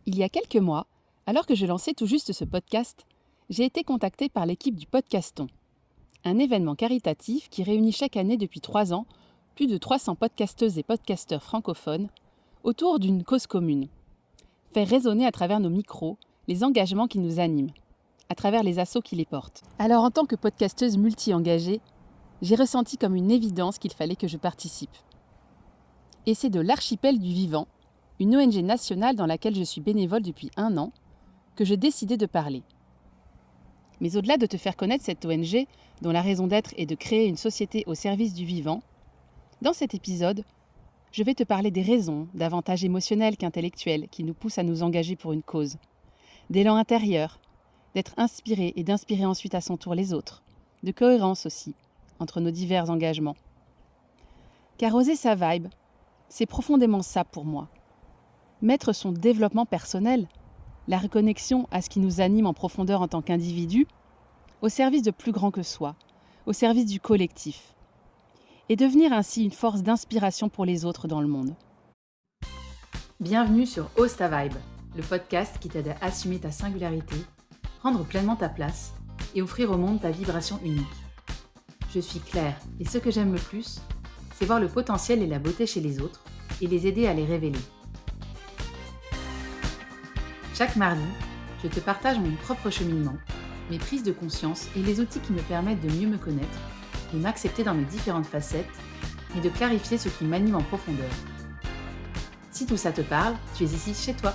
Il y a quelques mois, alors que je lançais tout juste ce podcast, j'ai été contactée par l'équipe du Podcaston, un événement caritatif qui réunit chaque année depuis 3 ans plus de 300 podcasteuses et podcasteurs francophones autour d'une cause commune. Faire résonner à travers nos micros les engagements qui nous animent, à travers les assos qui les portent. Alors en tant que podcasteuse multi-engagée, j'ai ressenti comme une évidence qu'il fallait que je participe. Et c'est de l'Archipel du Vivant, une ONG nationale dans laquelle je suis bénévole depuis 1 an, que je décidais de parler. Mais au-delà de te faire connaître cette ONG, dont la raison d'être est de créer une société au service du vivant, dans cet épisode, je vais te parler des raisons, davantage émotionnelles qu'intellectuelles, qui nous poussent à nous engager pour une cause, d'élan intérieur, d'être inspiré et d'inspirer ensuite à son tour les autres, de cohérence aussi, entre nos divers engagements. Car oser sa vibe, c'est profondément ça pour moi. Mettre son développement personnel, la reconnexion à ce qui nous anime en profondeur en tant qu'individu, au service de plus grand que soi, au service du collectif, et devenir ainsi une force d'inspiration pour les autres dans le monde. Bienvenue sur Ose ta Vibe, le podcast qui t'aide à assumer ta singularité, prendre pleinement ta place et offrir au monde ta vibration unique. Je suis Claire et ce que j'aime le plus, c'est voir le potentiel et la beauté chez les autres et les aider à les révéler. Chaque mardi, je te partage mon propre cheminement, mes prises de conscience et les outils qui me permettent de mieux me connaître, de m'accepter dans mes différentes facettes et de clarifier ce qui m'anime en profondeur. Si tout ça te parle, tu es ici chez toi.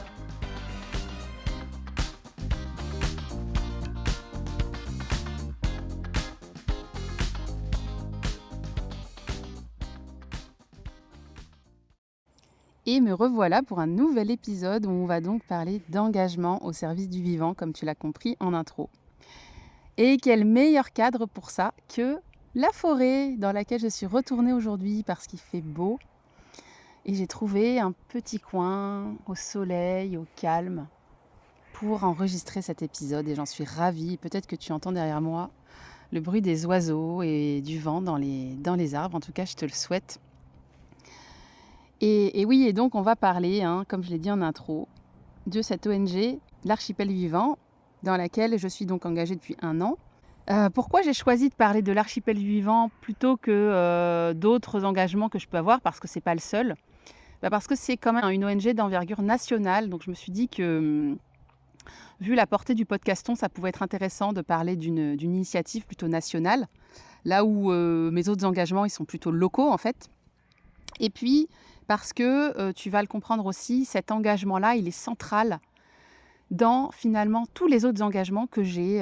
Et me revoilà pour un nouvel épisode où on va donc parler d'engagement au service du vivant, comme tu l'as compris en intro. Et quel meilleur cadre pour ça que la forêt dans laquelle je suis retournée aujourd'hui parce qu'il fait beau. Et j'ai trouvé un petit coin au soleil, au calme, pour enregistrer cet épisode. Et j'en suis ravie. Peut-être que tu entends derrière moi le bruit des oiseaux et du vent dans les arbres. En tout cas, je te le souhaite. Et oui, et donc on va parler, comme je l'ai dit en intro, de cette ONG, l'Archipel Vivant, dans laquelle je suis donc engagée depuis 1 an. Pourquoi j'ai choisi de parler de l'Archipel Vivant plutôt que d'autres engagements que je peux avoir, parce que c'est pas le seul. Parce que c'est quand même une ONG d'envergure nationale, donc je me suis dit que, vu la portée du podcaston, ça pouvait être intéressant de parler d'une initiative plutôt nationale, là où mes autres engagements, ils sont plutôt locaux en fait. Et puis, parce que, tu vas le comprendre aussi, cet engagement-là, il est central dans finalement tous les autres engagements que j'ai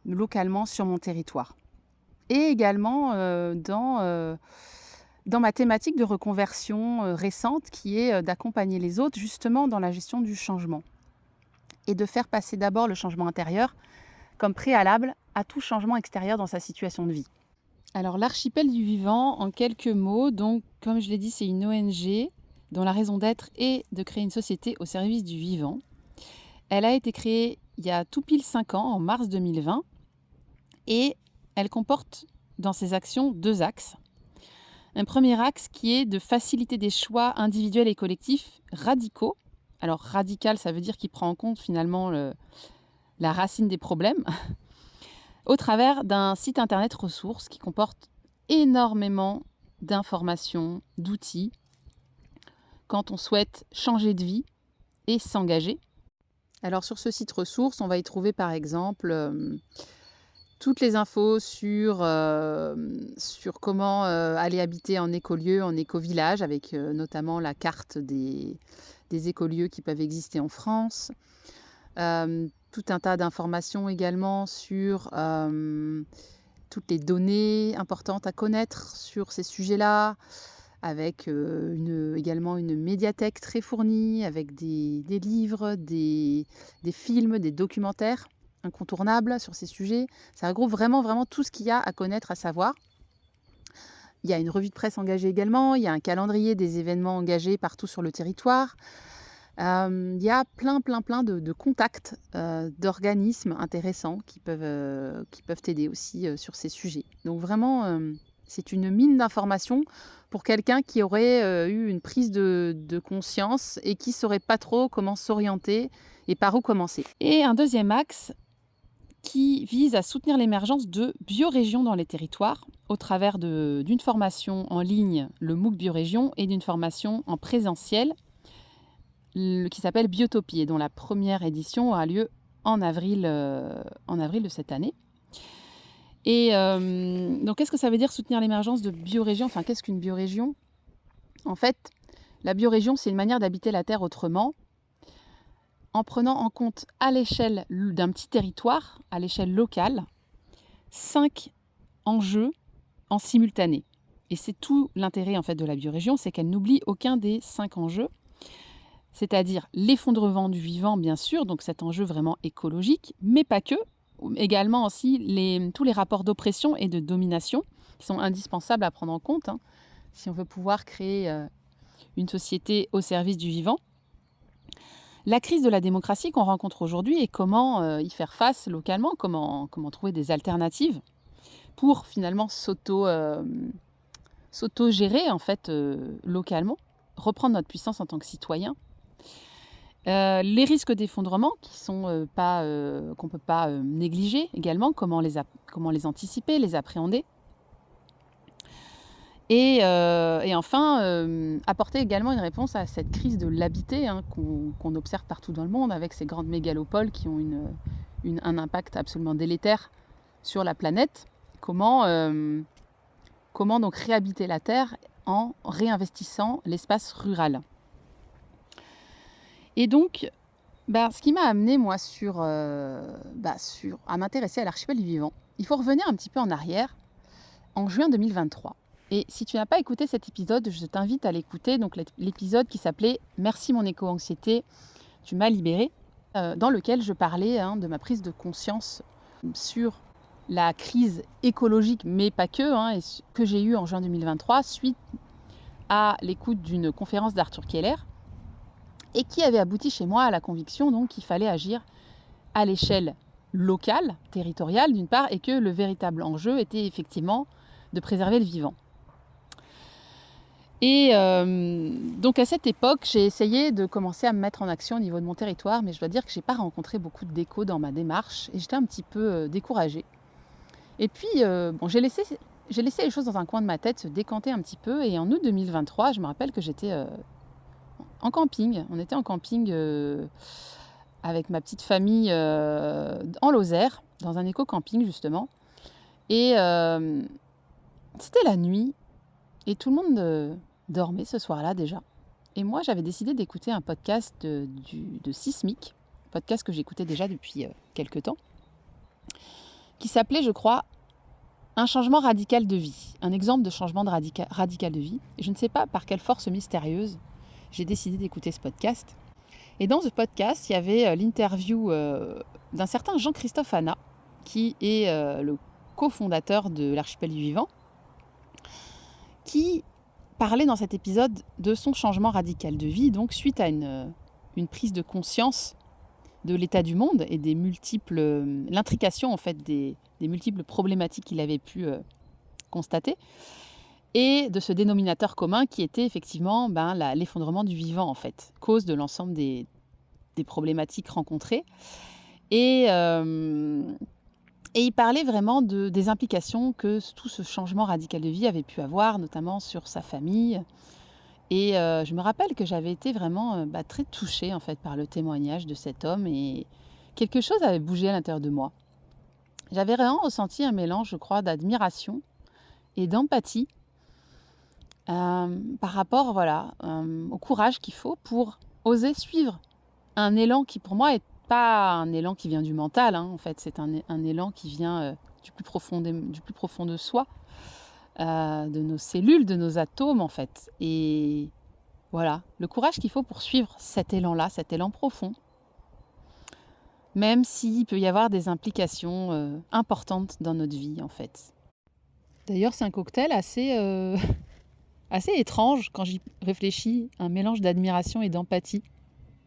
localement sur mon territoire. Et également dans ma thématique de reconversion récente qui est d'accompagner les autres justement dans la gestion du changement. Et de faire passer d'abord le changement intérieur comme préalable à tout changement extérieur dans sa situation de vie. Alors l'Archipel du Vivant, en quelques mots, donc comme je l'ai dit, c'est une ONG dont la raison d'être est de créer une société au service du vivant. Elle a été créée il y a tout pile 5 ans, en mars 2020, et elle comporte dans ses actions 2 axes. Un premier axe qui est de faciliter des choix individuels et collectifs radicaux. Alors radical, ça veut dire qu'il prend en compte finalement la racine des problèmes, au travers d'un site internet ressources qui comporte énormément d'informations, d'outils, quand on souhaite changer de vie et s'engager. Alors sur ce site ressources, on va y trouver par exemple toutes les infos sur comment aller habiter en écolieu, en éco-village, avec notamment la carte des écolieux qui peuvent exister en France. Tout un tas d'informations également sur toutes les données importantes à connaître sur ces sujets-là, avec également une médiathèque très fournie, avec des livres, des films, des documentaires incontournables sur ces sujets. Ça regroupe vraiment tout ce qu'il y a à connaître, à savoir. Il y a une revue de presse engagée également, il y a un calendrier des événements engagés partout sur le territoire. Il y a plein de contacts d'organismes intéressants qui peuvent t'aider aussi sur ces sujets. Donc vraiment C'est une mine d'informations pour quelqu'un qui aurait eu une prise de conscience et qui ne saurait pas trop comment s'orienter et par où commencer. Et un deuxième axe qui vise à soutenir l'émergence de biorégions dans les territoires au travers d'une formation en ligne, le MOOC Biorégion, et d'une formation en présentiel qui s'appelle Biotopie et dont la première édition a lieu en avril de cette année. Et donc, qu'est-ce que ça veut dire soutenir l'émergence de biorégions ? Enfin, qu'est-ce qu'une biorégion ? En fait, la biorégion, c'est une manière d'habiter la Terre autrement, en prenant en compte à l'échelle d'un petit territoire, à l'échelle locale, 5 enjeux en simultané. Et c'est tout l'intérêt en fait de la biorégion, c'est qu'elle n'oublie aucun des 5 enjeux, c'est-à-dire l'effondrement du vivant, bien sûr, donc cet enjeu vraiment écologique, mais pas que, également aussi tous les rapports d'oppression et de domination qui sont indispensables à prendre en compte si on veut pouvoir créer une société au service du vivant. La crise de la démocratie qu'on rencontre aujourd'hui et comment y faire face localement, comment trouver des alternatives pour finalement s'auto-gérer en fait localement, reprendre notre puissance en tant que citoyen. Les risques d'effondrement qu'on ne peut pas négliger également, comment les anticiper, les appréhender. Et enfin, apporter également une réponse à cette crise de l'habité qu'on observe partout dans le monde avec ces grandes mégalopoles qui ont un impact absolument délétère sur la planète. Comment donc réhabiter la Terre en réinvestissant l'espace rural. Et donc, ce qui m'a amené moi à m'intéresser à l'archipel du vivant, il faut revenir un petit peu en arrière, en juin 2023. Et si tu n'as pas écouté cet épisode, je t'invite à l'écouter, donc l'épisode qui s'appelait « Merci mon éco-anxiété, tu m'as libérée », dans lequel je parlais de ma prise de conscience sur la crise écologique, mais pas que, que j'ai eue en juin 2023 suite à l'écoute d'une conférence d'Arthur Keller et qui avait abouti chez moi à la conviction donc qu'il fallait agir à l'échelle locale, territoriale d'une part, et que le véritable enjeu était effectivement de préserver le vivant. Et donc à cette époque, j'ai essayé de commencer à me mettre en action au niveau de mon territoire, mais je dois dire que je n'ai pas rencontré beaucoup d'écho dans ma démarche et j'étais un petit peu découragée. Et puis, j'ai laissé les choses dans un coin de ma tête se décanter un petit peu, et en août 2023, je me rappelle que j'étais en camping. On était en camping avec ma petite famille en Lozère, dans un éco-camping justement. Et c'était la nuit, et tout le monde dormait ce soir-là déjà. Et moi, j'avais décidé d'écouter un podcast de Sismic, podcast que j'écoutais déjà depuis quelques temps, qui s'appelait, je crois, Un changement radical de vie. Un exemple de changement radical de vie. Et je ne sais pas par quelle force mystérieuse, j'ai décidé d'écouter ce podcast. Et dans ce podcast, il y avait l'interview d'un certain Jean-Christophe Hanna, qui est le cofondateur de l'Archipel du Vivant, qui parlait dans cet épisode de son changement radical de vie, donc suite à une prise de conscience de l'état du monde et l'intrication en fait des multiples problématiques qu'il avait pu constater, et de ce dénominateur commun qui était effectivement l'effondrement du vivant en fait, cause de l'ensemble des problématiques rencontrées. Et il parlait vraiment des implications que tout ce changement radical de vie avait pu avoir, notamment sur sa famille. Et je me rappelle que j'avais été vraiment très touchée en fait, par le témoignage de cet homme, et quelque chose avait bougé à l'intérieur de moi. J'avais vraiment ressenti un mélange, je crois, d'admiration et d'empathie par rapport au courage qu'il faut pour oser suivre un élan qui, pour moi, est pas un élan qui vient du mental. En fait, c'est un élan qui vient du plus profond de soi, de nos cellules, de nos atomes, en fait. Et voilà, le courage qu'il faut pour suivre cet élan-là, cet élan profond, même s'il peut y avoir des implications importantes dans notre vie, en fait. D'ailleurs, c'est un cocktail assez étrange quand j'y réfléchis, un mélange d'admiration et d'empathie.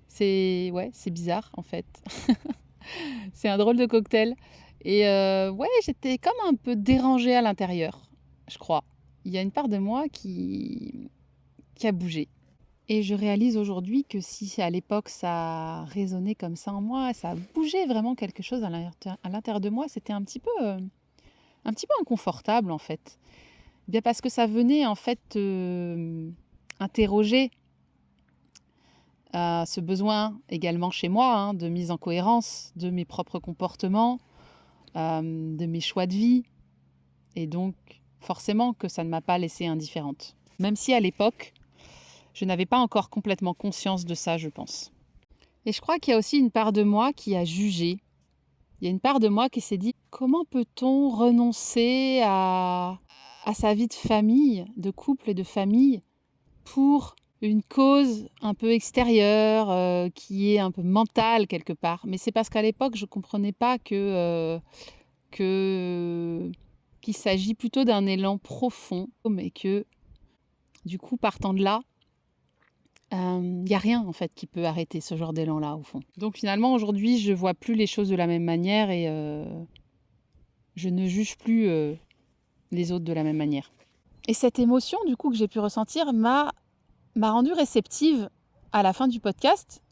C'est bizarre, en fait. C'est un drôle de cocktail. Et j'étais comme un peu dérangée à l'intérieur, je crois. il y a une part de moi qui a bougé. Et je réalise aujourd'hui que si à l'époque ça résonnait comme ça en moi, ça bougeait vraiment quelque chose à l'intérieur de moi, c'était un petit peu inconfortable en fait. Bien parce que ça venait en fait interroger ce besoin également chez moi de mise en cohérence de mes propres comportements, de mes choix de vie. Et donc forcément que ça ne m'a pas laissée indifférente. Même si à l'époque, je n'avais pas encore complètement conscience de ça, je pense. Et je crois qu'il y a aussi une part de moi qui a jugé. Il y a une part de moi qui s'est dit, comment peut-on renoncer à sa vie de famille, de couple et de famille, pour une cause un peu extérieure, qui est un peu mentale quelque part. Mais c'est parce qu'à l'époque, je ne comprenais pas qu'il s'agit plutôt d'un élan profond, mais que du coup, partant de là, il n'y a rien en fait qui peut arrêter ce genre d'élan-là au fond. Donc finalement, aujourd'hui, je ne vois plus les choses de la même manière et je ne juge plus les autres de la même manière. Et cette émotion du coup que j'ai pu ressentir m'a rendue réceptive à la fin du podcast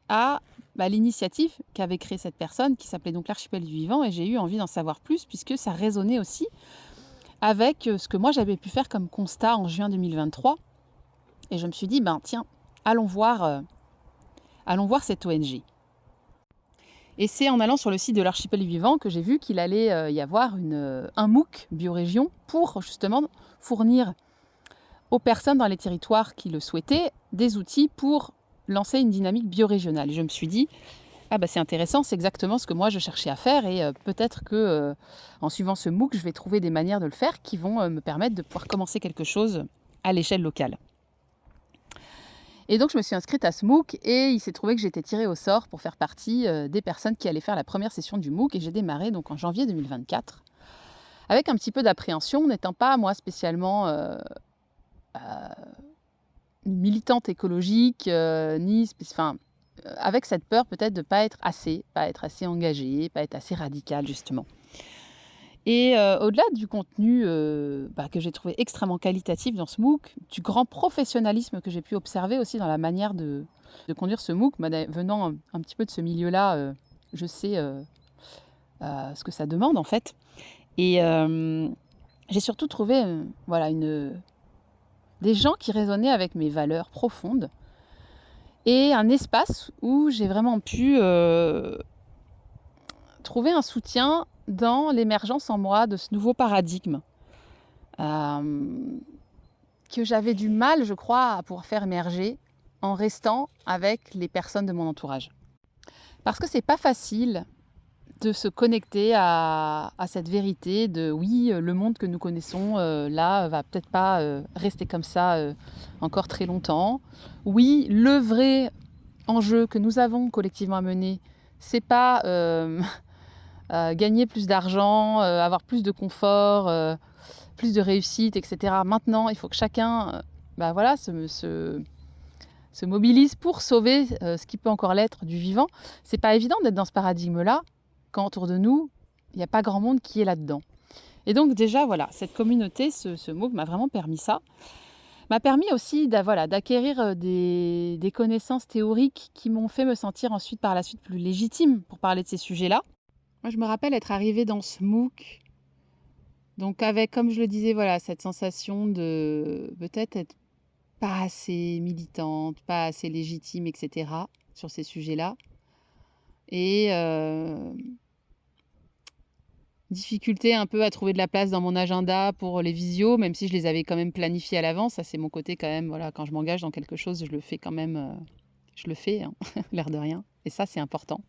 à l'initiative qu'avait créée cette personne qui s'appelait donc l'Archipel du Vivant, et j'ai eu envie d'en savoir plus puisque ça résonnait aussi avec ce que moi j'avais pu faire comme constat en juin 2023. Et je me suis dit, tiens, allons voir cette ONG. Et c'est en allant sur le site de l'Archipel du Vivant que j'ai vu qu'il allait y avoir un MOOC Biorégion pour justement fournir aux personnes dans les territoires qui le souhaitaient des outils pour lancer une dynamique biorégionale. Et je me suis dit, c'est intéressant, c'est exactement ce que moi je cherchais à faire et peut-être que en suivant ce MOOC, je vais trouver des manières de le faire qui vont me permettre de pouvoir commencer quelque chose à l'échelle locale. Et donc, je me suis inscrite à ce MOOC et il s'est trouvé que j'étais tirée au sort pour faire partie des personnes qui allaient faire la première session du MOOC. Et j'ai démarré donc en janvier 2024 avec un petit peu d'appréhension, n'étant pas moi spécialement une militante écologique, avec cette peur peut-être de pas être assez engagée, pas être assez radicale justement. Et au-delà du contenu que j'ai trouvé extrêmement qualitatif dans ce MOOC, du grand professionnalisme que j'ai pu observer aussi dans la manière de conduire ce MOOC, venant un petit peu de ce milieu-là, je sais ce que ça demande en fait. Et j'ai surtout trouvé des gens qui résonnaient avec mes valeurs profondes et un espace où j'ai vraiment pu trouver un soutien dans l'émergence en moi de ce nouveau paradigme que j'avais du mal, je crois, à pouvoir faire émerger en restant avec les personnes de mon entourage. Parce que c'est pas facile de se connecter à cette vérité de oui, le monde que nous connaissons là va peut-être pas rester comme ça encore très longtemps. Oui, le vrai enjeu que nous avons collectivement à mener, c'est pas gagner plus d'argent, avoir plus de confort, plus de réussite, etc. Maintenant, il faut que chacun se mobilise pour sauver ce qui peut encore l'être du vivant. C'est pas évident d'être dans ce paradigme-là quand autour de nous, il n'y a pas grand monde qui est là-dedans. Et donc déjà, cette communauté, ce MOOC m'a vraiment permis ça. M'a permis aussi d'acquérir des connaissances théoriques qui m'ont fait me sentir ensuite par la suite plus légitime pour parler de ces sujets-là. Moi, je me rappelle être arrivée dans ce MOOC, donc avec, comme je le disais, cette sensation de peut-être être pas assez militante, pas assez légitime, etc. sur ces sujets-là. Et difficulté un peu à trouver de la place dans mon agenda pour les visios, même si je les avais quand même planifiés à l'avance. Ça, c'est mon côté quand même, quand je m'engage dans quelque chose, je le fais quand même, l'air de rien. Et ça, c'est important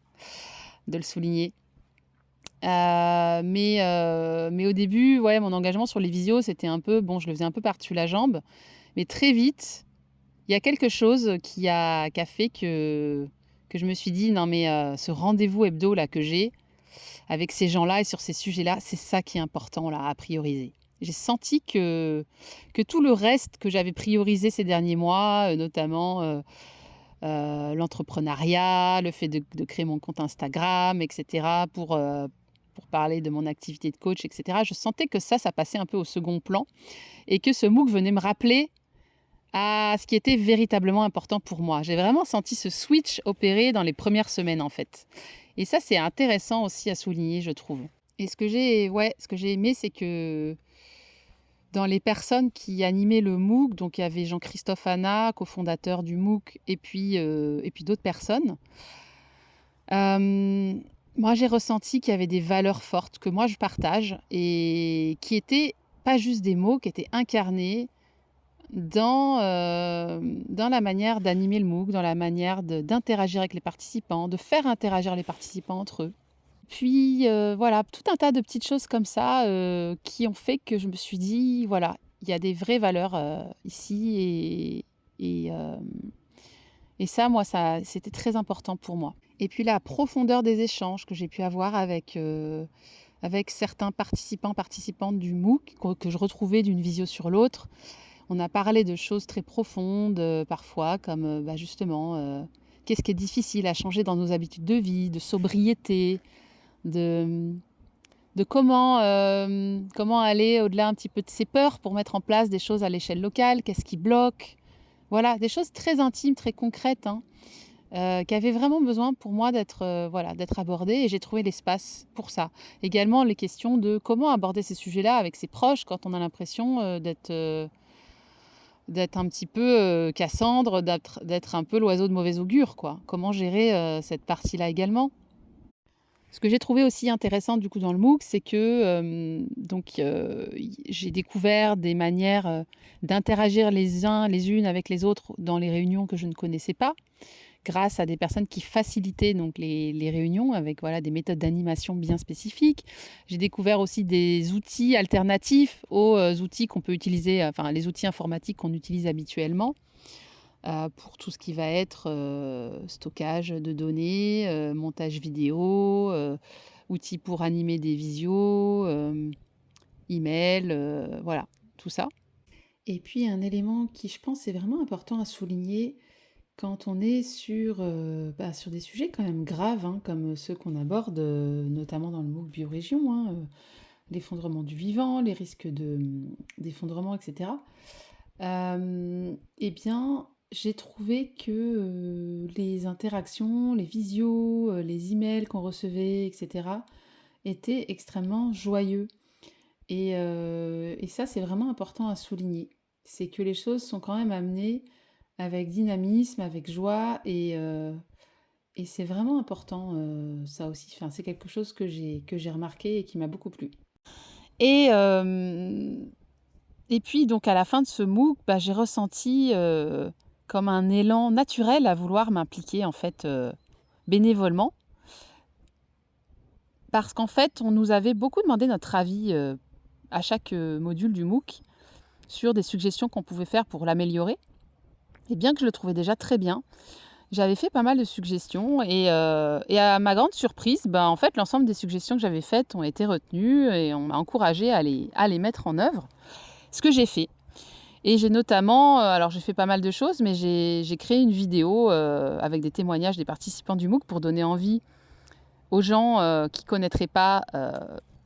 de le souligner. Mais au début, mon engagement sur les visios, c'était un peu, je le faisais un peu par-dessus la jambe. Mais très vite, il y a quelque chose qui a fait que je me suis dit, non mais ce rendez-vous hebdo là que j'ai avec ces gens-là et sur ces sujets-là, c'est ça qui est important là à prioriser. J'ai senti que tout le reste que j'avais priorisé ces derniers mois, notamment l'entrepreneuriat, le fait de créer mon compte Instagram, etc., pour pour parler de mon activité de coach, etc. Je sentais que ça passait un peu au second plan et que ce MOOC venait me rappeler à ce qui était véritablement important pour moi. J'ai vraiment senti ce switch opérer dans les premières semaines en fait. Et ça, c'est intéressant aussi à souligner, je trouve. Et ce que j'ai aimé, c'est que dans les personnes qui animaient le MOOC, donc il y avait Jean-Christophe Hanna, cofondateur du MOOC, et puis d'autres personnes. Moi, j'ai ressenti qu'il y avait des valeurs fortes que moi je partage et qui étaient pas juste des mots, qui étaient incarnés dans la manière d'animer le MOOC, dans la manière d'interagir avec les participants, de faire interagir les participants entre eux. Puis voilà, tout un tas de petites choses comme ça qui ont fait que je me suis dit, voilà, il y a des vraies valeurs ici et ça, moi, c'était très important pour moi. Et puis la profondeur des échanges que j'ai pu avoir avec certains participantes du MOOC que je retrouvais d'une visio sur l'autre. On a parlé de choses très profondes parfois, comme justement, qu'est-ce qui est difficile à changer dans nos habitudes de vie, de sobriété, de comment aller au-delà un petit peu de ses peurs pour mettre en place des choses à l'échelle locale, qu'est-ce qui bloque. Voilà, des choses très intimes, très concrètes, qui avaient vraiment besoin pour moi d'être abordées et j'ai trouvé l'espace pour ça. Également, les questions de comment aborder ces sujets-là avec ses proches quand on a l'impression d'être un petit peu Cassandre, d'être un peu l'oiseau de mauvais augure, quoi. Comment gérer cette partie-là également. Ce que j'ai trouvé aussi intéressant du coup dans le MOOC, c'est que j'ai découvert des manières d'interagir les uns les unes avec les autres dans les réunions que je ne connaissais pas, grâce à des personnes qui facilitaient donc les réunions avec des méthodes d'animation bien spécifiques. J'ai découvert aussi des outils alternatifs aux outils qu'on peut utiliser, enfin les outils informatiques qu'on utilise habituellement. Pour tout ce qui va être stockage de données, montage vidéo, outils pour animer des visios, email, voilà, tout ça. Et puis un élément qui, je pense, est vraiment important à souligner quand on est sur des sujets quand même graves, comme ceux qu'on aborde, notamment dans le MOOC Biorégion, l'effondrement du vivant, les risques d'effondrement, etc. Eh bien, j'ai trouvé que les interactions, les visios, les emails qu'on recevait, etc., étaient extrêmement joyeux. Et ça, c'est vraiment important à souligner. C'est que les choses sont quand même amenées avec dynamisme, avec joie, et c'est vraiment important, ça aussi. Enfin, c'est quelque chose que j'ai remarqué et qui m'a beaucoup plu. Et puis, donc, à la fin de ce MOOC, j'ai ressenti comme un élan naturel à vouloir m'impliquer, en fait, bénévolement. Parce qu'en fait, on nous avait beaucoup demandé notre avis à chaque module du MOOC sur des suggestions qu'on pouvait faire pour l'améliorer. Et bien que je le trouvais déjà très bien, j'avais fait pas mal de suggestions et à ma grande surprise, en fait, l'ensemble des suggestions que j'avais faites ont été retenues et on m'a encouragée à les mettre en œuvre. Ce que j'ai fait. Et j'ai notamment, alors j'ai fait pas mal de choses, mais j'ai créé une vidéo avec des témoignages des participants du MOOC pour donner envie aux gens qui ne connaîtraient pas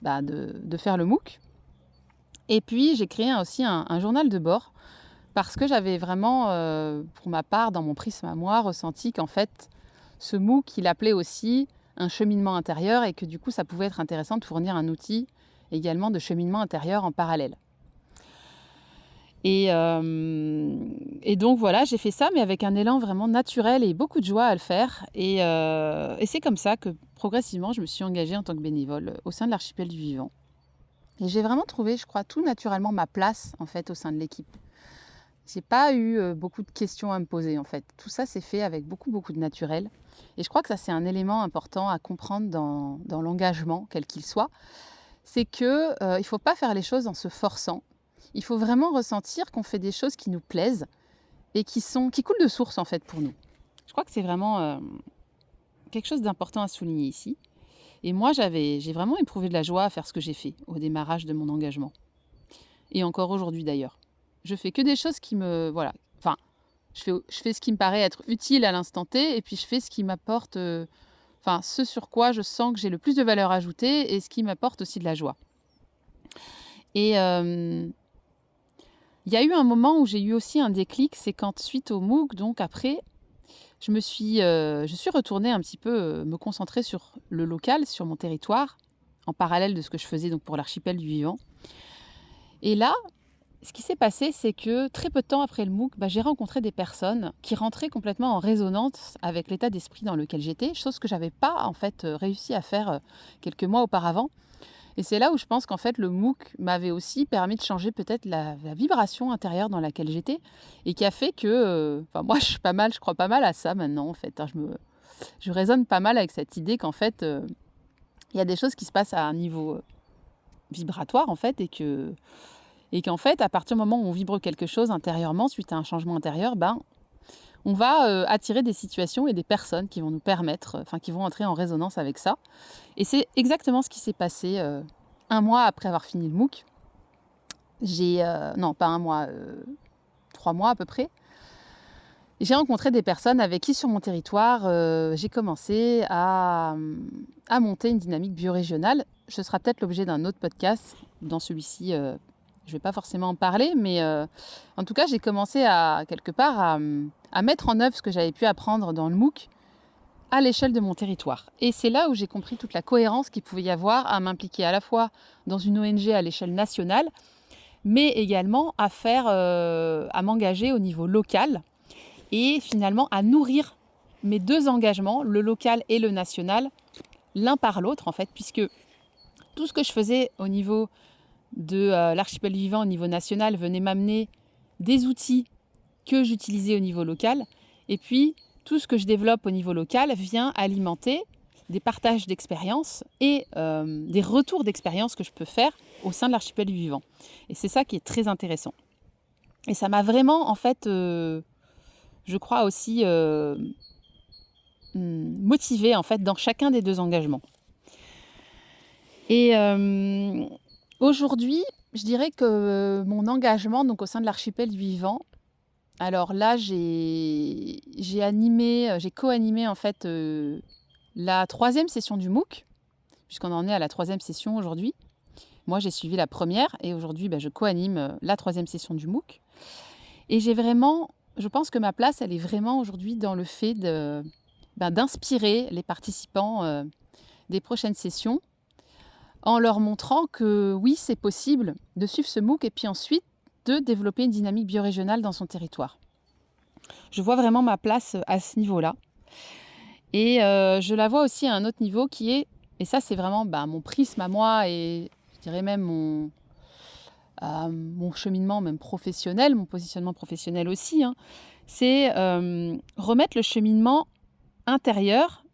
de faire le MOOC. Et puis j'ai créé aussi un journal de bord parce que j'avais vraiment, pour ma part, dans mon prisme à moi, ressenti qu'en fait, ce MOOC, il appelait aussi un cheminement intérieur et que du coup, ça pouvait être intéressant de fournir un outil également de cheminement intérieur en parallèle. Et donc voilà, j'ai fait ça, mais avec un élan vraiment naturel et beaucoup de joie à le faire. Et c'est comme ça que progressivement, je me suis engagée en tant que bénévole au sein de l'Archipel du Vivant. Et j'ai vraiment trouvé, je crois, tout naturellement ma place en fait au sein de l'équipe. J'ai pas eu beaucoup de questions à me poser en fait. Tout ça s'est fait avec beaucoup de naturel. Et je crois que ça c'est un élément important à comprendre dans l'engagement, quel qu'il soit. C'est que il faut pas faire les choses en se forçant. Il faut vraiment ressentir qu'on fait des choses qui nous plaisent et qui coulent de source en fait pour nous. Je crois que c'est vraiment quelque chose d'important à souligner ici. Et moi, j'ai vraiment éprouvé de la joie à faire ce que j'ai fait au démarrage de mon engagement. Et encore aujourd'hui d'ailleurs. Je fais que des choses qui me... Voilà. Enfin, je fais ce qui me paraît être utile à l'instant T et puis je fais ce qui m'apporte enfin ce sur quoi je sens que j'ai le plus de valeur ajoutée et ce qui m'apporte aussi de la joie. Et il y a eu un moment où j'ai eu aussi un déclic, c'est quand suite au MOOC, donc après, je suis retournée un petit peu me concentrer sur le local, sur mon territoire, en parallèle de ce que je faisais donc pour l'archipel du vivant. Et là, ce qui s'est passé, c'est que très peu de temps après le MOOC, j'ai rencontré des personnes qui rentraient complètement en résonance avec l'état d'esprit dans lequel j'étais, chose que j'avais pas en fait réussi à faire quelques mois auparavant. Et c'est là où je pense qu'en fait le MOOC m'avait aussi permis de changer peut-être la vibration intérieure dans laquelle j'étais et qui a fait que, moi je crois pas mal à ça maintenant en fait, hein. Je résonne pas mal avec cette idée qu'en fait il y a des choses qui se passent à un niveau vibratoire en fait et qu'en fait à partir du moment où on vibre quelque chose intérieurement suite à un changement intérieur, on va attirer des situations et des personnes qui vont nous permettre, qui vont entrer en résonance avec ça. Et c'est exactement ce qui s'est passé un mois après avoir fini le MOOC. Non, pas un mois, 3 mois à peu près. J'ai rencontré des personnes avec qui sur mon territoire, j'ai commencé à monter une dynamique biorégionale. Ce sera peut-être l'objet d'un autre podcast. Dans celui-ci, je ne vais pas forcément en parler, mais en tout cas, j'ai commencé quelque part à mettre en œuvre ce que j'avais pu apprendre dans le MOOC à l'échelle de mon territoire. Et c'est là où j'ai compris toute la cohérence qu'il pouvait y avoir à m'impliquer à la fois dans une ONG à l'échelle nationale, mais également à m'engager au niveau local et finalement à nourrir mes deux engagements, le local et le national, l'un par l'autre en fait, puisque tout ce que je faisais au niveau de l'archipel vivant au niveau national venait m'amener des outils que j'utilisais au niveau local, et puis tout ce que je développe au niveau local vient alimenter des partages d'expériences et des retours d'expériences que je peux faire au sein de l'archipel du vivant. Et c'est ça qui est très intéressant. Et ça m'a vraiment, en fait, je crois aussi motivée en fait, dans chacun des deux engagements. Et aujourd'hui, je dirais que mon engagement donc, au sein de l'archipel du vivant, alors là, j'ai co-animé en fait la 3e session du MOOC, puisqu'on en est à la 3e session aujourd'hui. Moi, j'ai suivi la première et aujourd'hui, je co-anime la 3e session du MOOC. Et je pense que ma place, elle est vraiment aujourd'hui dans le fait d'inspirer les participants des prochaines sessions en leur montrant que oui, c'est possible de suivre ce MOOC et puis ensuite de développer une dynamique biorégionale dans son territoire. Je vois vraiment ma place à ce niveau-là. Et je la vois aussi à un autre niveau qui est, et ça c'est vraiment mon prisme à moi et je dirais même mon cheminement même professionnel, mon positionnement professionnel aussi, hein, c'est remettre le cheminement intérieur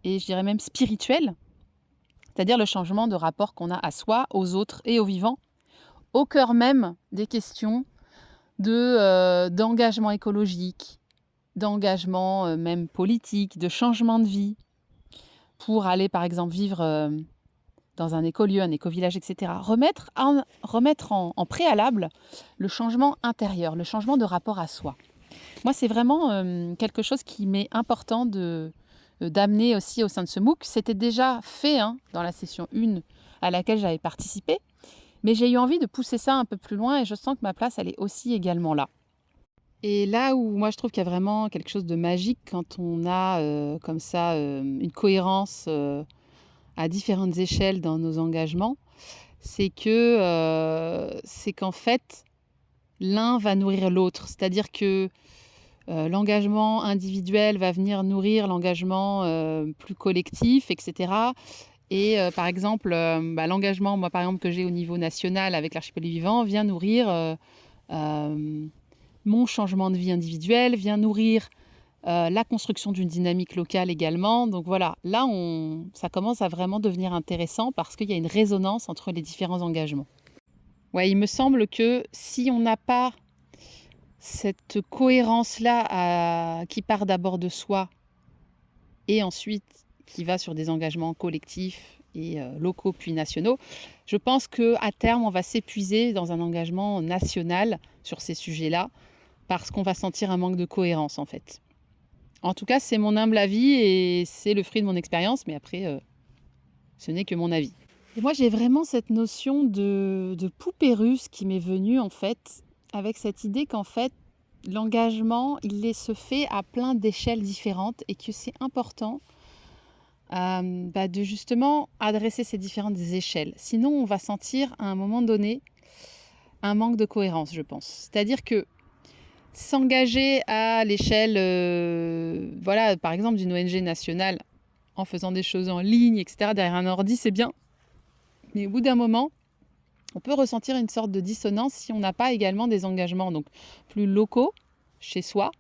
et je dirais même spirituel, c'est-à-dire le changement de rapport qu'on a à soi, aux autres et aux vivants, au cœur même des questions d'engagement écologique, d'engagement même politique, de changement de vie, pour aller par exemple vivre dans un écolieu, un écovillage, etc. Remettre en préalable le changement intérieur, le changement de rapport à soi. Moi, c'est vraiment quelque chose qui m'est important d'amener aussi au sein de ce MOOC. C'était déjà fait dans la session 1 à laquelle j'avais participé, mais j'ai eu envie de pousser ça un peu plus loin et je sens que ma place, elle est aussi également là. Et là où moi je trouve qu'il y a vraiment quelque chose de magique quand on a comme ça une cohérence à différentes échelles dans nos engagements, c'est qu'en fait l'un va nourrir l'autre. C'est-à-dire que l'engagement individuel va venir nourrir l'engagement plus collectif, etc. Et par exemple, l'engagement moi, par exemple, que j'ai au niveau national avec l'archipel du vivant vient nourrir mon changement de vie individuel, vient nourrir la construction d'une dynamique locale également. Donc voilà, là, ça commence à vraiment devenir intéressant parce qu'il y a une résonance entre les différents engagements. Ouais, il me semble que si on n'a pas cette cohérence-là qui part d'abord de soi et ensuite qui va sur des engagements collectifs et locaux puis nationaux, je pense qu'à terme, on va s'épuiser dans un engagement national sur ces sujets-là parce qu'on va sentir un manque de cohérence en fait. En tout cas, c'est mon humble avis et c'est le fruit de mon expérience, mais après, ce n'est que mon avis. Et moi, j'ai vraiment cette notion de poupée russe qui m'est venue, en fait, avec cette idée qu'en fait, l'engagement, se fait à plein d'échelles différentes et que c'est important de justement adresser ces différentes échelles. Sinon, on va sentir à un moment donné un manque de cohérence, je pense. C'est-à-dire que s'engager à l'échelle, par exemple, d'une ONG nationale en faisant des choses en ligne, etc., derrière un ordi, c'est bien. Mais au bout d'un moment, on peut ressentir une sorte de dissonance si on n'a pas également des engagements donc plus locaux chez soi,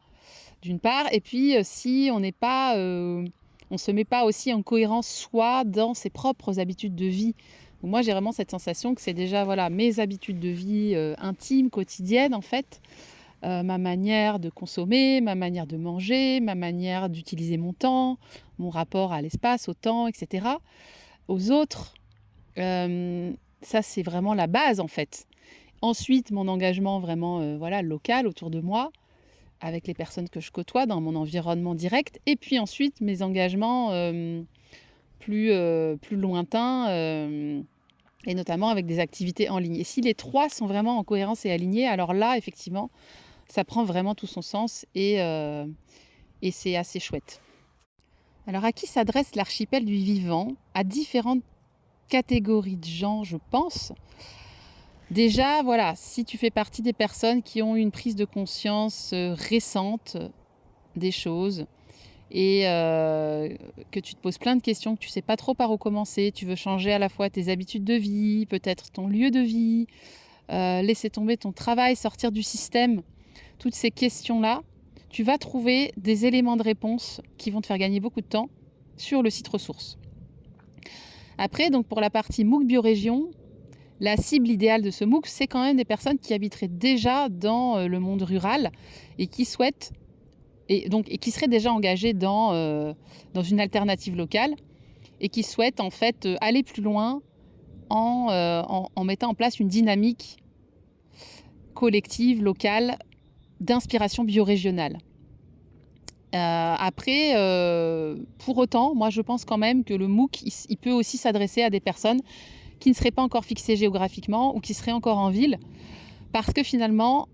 d'une part, et puis si on n'est pas, on se met pas aussi en cohérence soi dans ses propres habitudes de vie. Donc moi, j'ai vraiment cette sensation que c'est déjà mes habitudes de vie intimes, quotidiennes en fait, ma manière de consommer, ma manière de manger, ma manière d'utiliser mon temps, mon rapport à l'espace, au temps, etc., aux autres. Ça, c'est vraiment la base, en fait. Ensuite, mon engagement vraiment local autour de moi, avec les personnes que je côtoie dans mon environnement direct. Et puis ensuite, mes engagements plus lointains, et notamment avec des activités en ligne. Et si les trois sont vraiment en cohérence et alignés, alors là, effectivement, ça prend vraiment tout son sens et c'est assez chouette. Alors, à qui s'adresse l'archipel du vivant? À différentes catégories de gens, je pense. Déjà, si tu fais partie des personnes qui ont une prise de conscience récente des choses et que tu te poses plein de questions, que tu ne sais pas trop par où commencer, tu veux changer à la fois tes habitudes de vie, peut-être ton lieu de vie, laisser tomber ton travail, sortir du système, toutes ces questions-là, tu vas trouver des éléments de réponse qui vont te faire gagner beaucoup de temps sur le site ressources. Après, donc pour la partie MOOC Biorégion, la cible idéale de ce MOOC, c'est quand même des personnes qui habiteraient déjà dans le monde rural et qui souhaitent, et qui seraient déjà engagées dans une alternative locale et qui souhaitent en fait aller plus loin en mettant en place une dynamique collective, locale, d'inspiration biorégionale. Après, pour autant, moi je pense quand même que le MOOC, il peut aussi s'adresser à des personnes qui ne seraient pas encore fixées géographiquement ou qui seraient encore en ville, parce que finalement,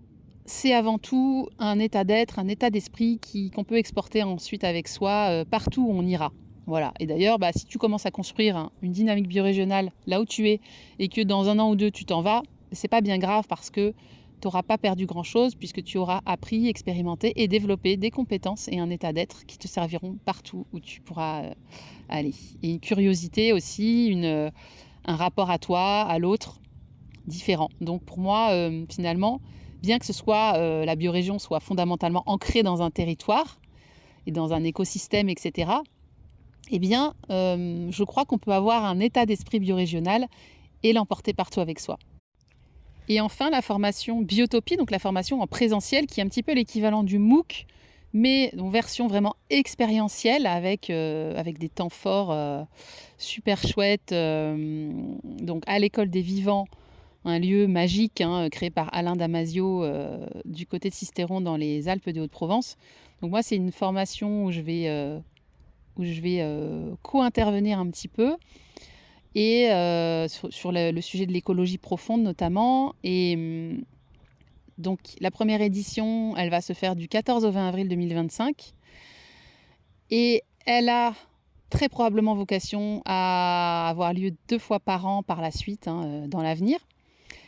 c'est avant tout un état d'être, un état d'esprit qu'on peut exporter ensuite avec soi partout où on ira. Voilà. Et d'ailleurs, si tu commences à construire une dynamique biorégionale là où tu es et que dans 1 an ou 2 tu t'en vas, c'est pas bien grave parce que tu n'auras pas perdu grand-chose puisque tu auras appris, expérimenté et développé des compétences et un état d'être qui te serviront partout où tu pourras aller. Et une curiosité aussi, un rapport à toi, à l'autre, différent. Donc pour moi, finalement, bien que la biorégion soit fondamentalement ancrée dans un territoire et dans un écosystème, etc., eh bien, je crois qu'on peut avoir un état d'esprit biorégional et l'emporter partout avec soi. Et enfin, la formation Biotopie, donc la formation en présentiel, qui est un petit peu l'équivalent du MOOC, mais en version vraiment expérientielle, avec des temps forts super chouettes. Donc à l'École des Vivants, un lieu magique créé par Alain Damasio du côté de Sisteron dans les Alpes de Haute-Provence. Donc moi, c'est une formation où je vais co-intervenir un petit peu et sur le sujet de l'écologie profonde notamment. Et donc la première édition, elle va se faire du 14 au 20 avril 2025 et elle a très probablement vocation à avoir lieu 2 fois par an par la suite dans l'avenir.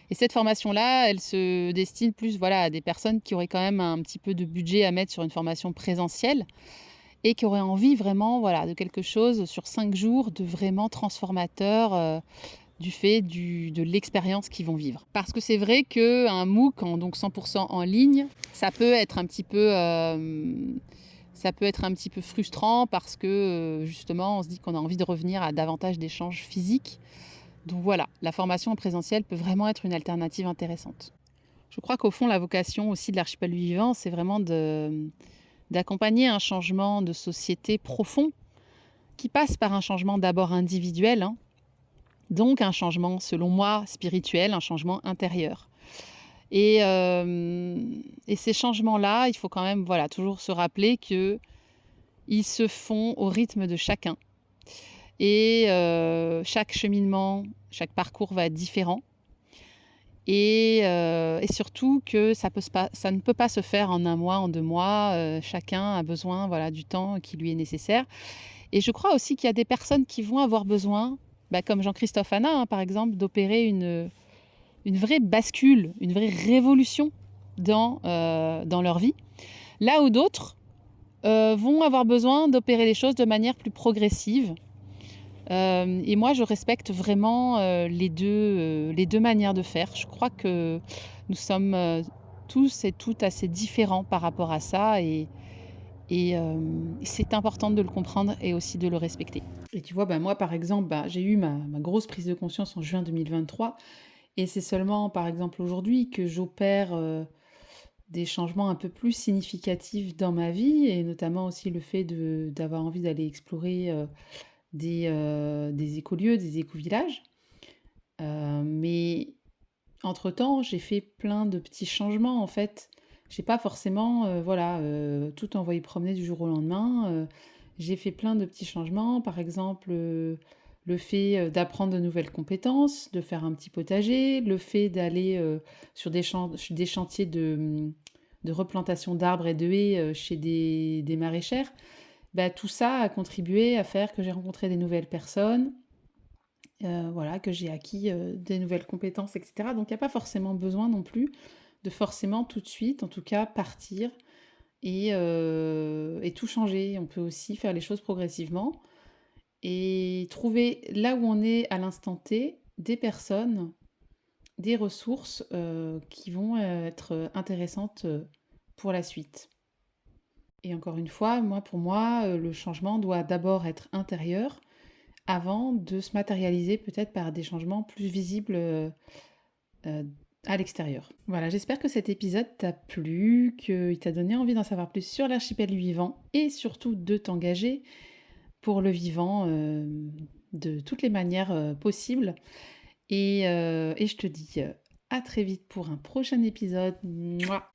Et cette formation-là, elle se destine plus à des personnes qui auraient quand même un petit peu de budget à mettre sur une formation présentielle et qui auraient envie vraiment de quelque chose sur 5 jours de vraiment transformateur du fait de l'expérience qu'ils vont vivre. Parce que c'est vrai qu'un MOOC, donc 100% en ligne, ça peut être un petit peu frustrant parce que justement on se dit qu'on a envie de revenir à davantage d'échanges physiques. Donc voilà, la formation en présentiel peut vraiment être une alternative intéressante. Je crois qu'au fond, la vocation aussi de l'archipel du vivant, c'est vraiment d'accompagner un changement de société profond qui passe par un changement d'abord individuel, donc un changement, selon moi, spirituel, un changement intérieur. Et ces changements-là, il faut quand même toujours se rappeler que ils se font au rythme de chacun. Et chaque cheminement, chaque parcours va être différent. Et surtout que ça ne peut pas se faire en 1 mois, en 2 mois. Chacun a besoin du temps qui lui est nécessaire. Et je crois aussi qu'il y a des personnes qui vont avoir besoin, comme Jean-Christophe Anna, par exemple, d'opérer une vraie bascule, une vraie révolution dans leur vie. Là où d'autres vont avoir besoin d'opérer les choses de manière plus progressive. Et moi, je respecte vraiment les deux manières de faire. Je crois que nous sommes tous et toutes assez différents par rapport à ça. Et c'est important de le comprendre et aussi de le respecter. Et tu vois, moi, par exemple, j'ai eu ma grosse prise de conscience en juin 2023. Et c'est seulement, par exemple, aujourd'hui que j'opère des changements un peu plus significatifs dans ma vie, et notamment aussi le fait d'avoir envie d'aller explorer des écolieux, des écovillages. Mais entre-temps, j'ai fait plein de petits changements, en fait. J'ai pas forcément tout envoyé promener du jour au lendemain. J'ai fait plein de petits changements. Par exemple, le fait d'apprendre de nouvelles compétences, de faire un petit potager, le fait d'aller sur des chantiers de replantation d'arbres et de haies chez des maraîchères. Tout ça a contribué à faire que j'ai rencontré des nouvelles personnes, que j'ai acquis des nouvelles compétences, etc. Donc il n'y a pas forcément besoin non plus de forcément tout de suite, en tout cas, partir et tout changer. On peut aussi faire les choses progressivement et trouver là où on est à l'instant T des personnes, des ressources qui vont être intéressantes pour la suite. Et encore une fois, pour moi, le changement doit d'abord être intérieur avant de se matérialiser peut-être par des changements plus visibles à l'extérieur. Voilà, j'espère que cet épisode t'a plu, qu'il t'a donné envie d'en savoir plus sur l'archipel du vivant et surtout de t'engager pour le vivant de toutes les manières possibles. Et je te dis à très vite pour un prochain épisode. Mouah.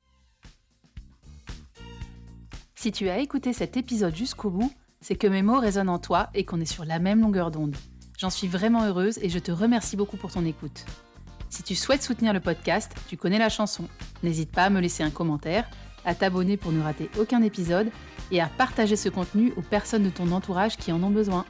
Si tu as écouté cet épisode jusqu'au bout, c'est que mes mots résonnent en toi et qu'on est sur la même longueur d'onde. J'en suis vraiment heureuse et je te remercie beaucoup pour ton écoute. Si tu souhaites soutenir le podcast, tu connais la chanson. N'hésite pas à me laisser un commentaire, à t'abonner pour ne rater aucun épisode et à partager ce contenu aux personnes de ton entourage qui en ont besoin.